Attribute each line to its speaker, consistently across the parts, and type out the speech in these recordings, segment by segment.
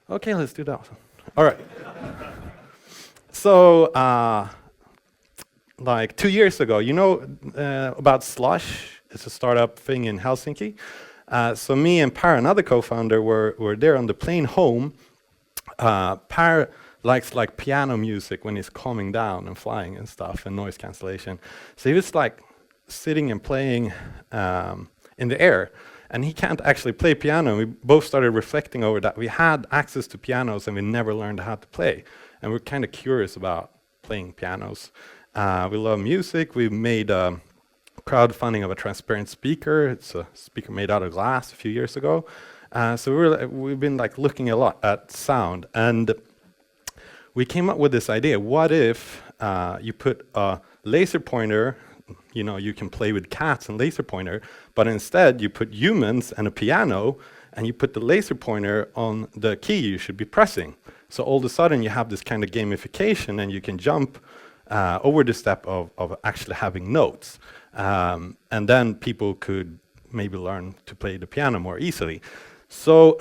Speaker 1: Okay, let's do that. All right. So, like 2 years ago, you know about Slush? It's a startup thing in Helsinki. So me and Per, another co-founder, were there on the plane home. Per likes like piano music when he's calming down and flying and stuff, and noise cancellation. So he was like sitting and playing in the air, and he can't actually play piano. We both started reflecting over that. We had access to pianos and we never learned how to play, and we're kind of curious about playing pianos. We love music. We made crowdfunding of a transparent speaker. It's a speaker made out of glass a few years ago. So we've been like looking a lot at sound, and we came up with this idea. What if you put a laser pointer, you know, you can play with cats and laser pointer, but instead you put humans and a piano, and you put the laser pointer on the key you should be pressing. So all of a sudden you have this kind of gamification, and you can jump over the step of actually having notes. And then people could maybe learn to play the piano more easily. So,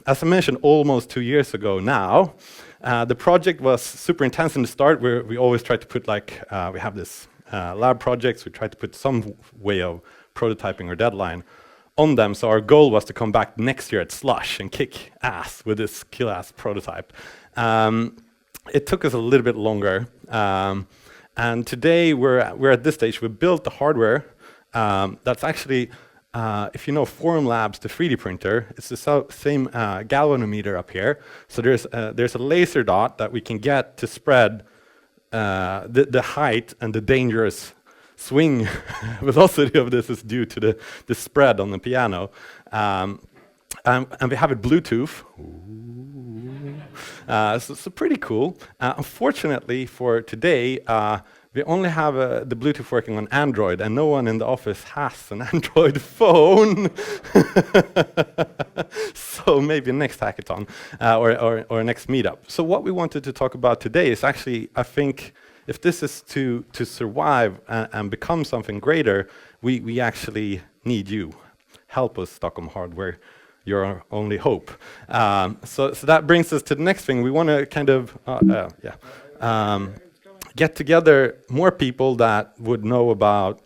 Speaker 1: as I mentioned, almost 2 years ago now, the project was super intense in the start, where we always try to put like, we have this lab projects, we try to put some way of prototyping or deadline on them. So our goal was to come back next year at Slush and kick ass with this kill-ass prototype. It took us a little bit longer. And today we're at this stage. We built the hardware that's actually, if you know Forum Labs, the 3D printer, it's the same galvanometer up here. So there's a laser dot that we can get to spread the height, and the dangerous swing velocity of this is due to the spread on the piano. And we have it Bluetooth. So pretty cool. Unfortunately for today, we only have the Bluetooth working on Android, and no one in the office has an Android phone. So maybe next hackathon or next meetup. So what we wanted to talk about today is actually, I think, if this is to survive and become something greater, we actually need you. Help us, Stockholm Hardware. You're our only hope. So that brings us to the next thing. We want to kind of get together more people that would know about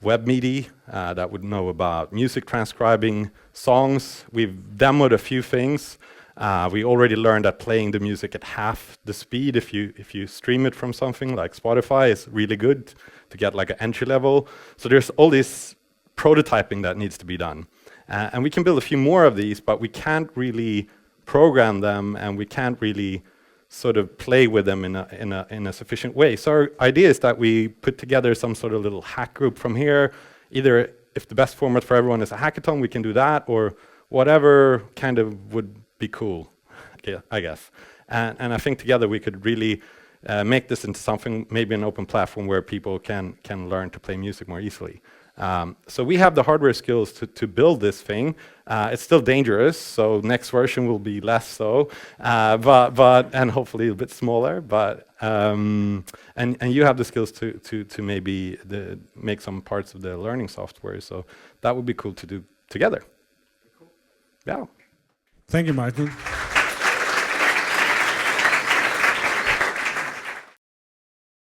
Speaker 1: web MIDI, that would know about music transcribing songs. We've demoed a few things. We already learned that playing the music at half the speed, if you stream it from something like Spotify, is really good to get like an entry level. So there's all this prototyping that needs to be done. And we can build a few more of these, but we can't really program them, and we can't really sort of play with them in a sufficient way. So our idea is that we put together some sort of little hack group from here. Either if the best format for everyone is a hackathon, we can do that, or whatever kind of would be cool, I guess. And I think together we could really make this into something, maybe an open platform where people can learn to play music more easily. So we have the hardware skills to build this thing. It's still dangerous, so next version will be less so, and hopefully a bit smaller. But and you have the skills to maybe make some parts of the learning software. So that would be cool to do together. Cool. Yeah.
Speaker 2: Thank you, Martin.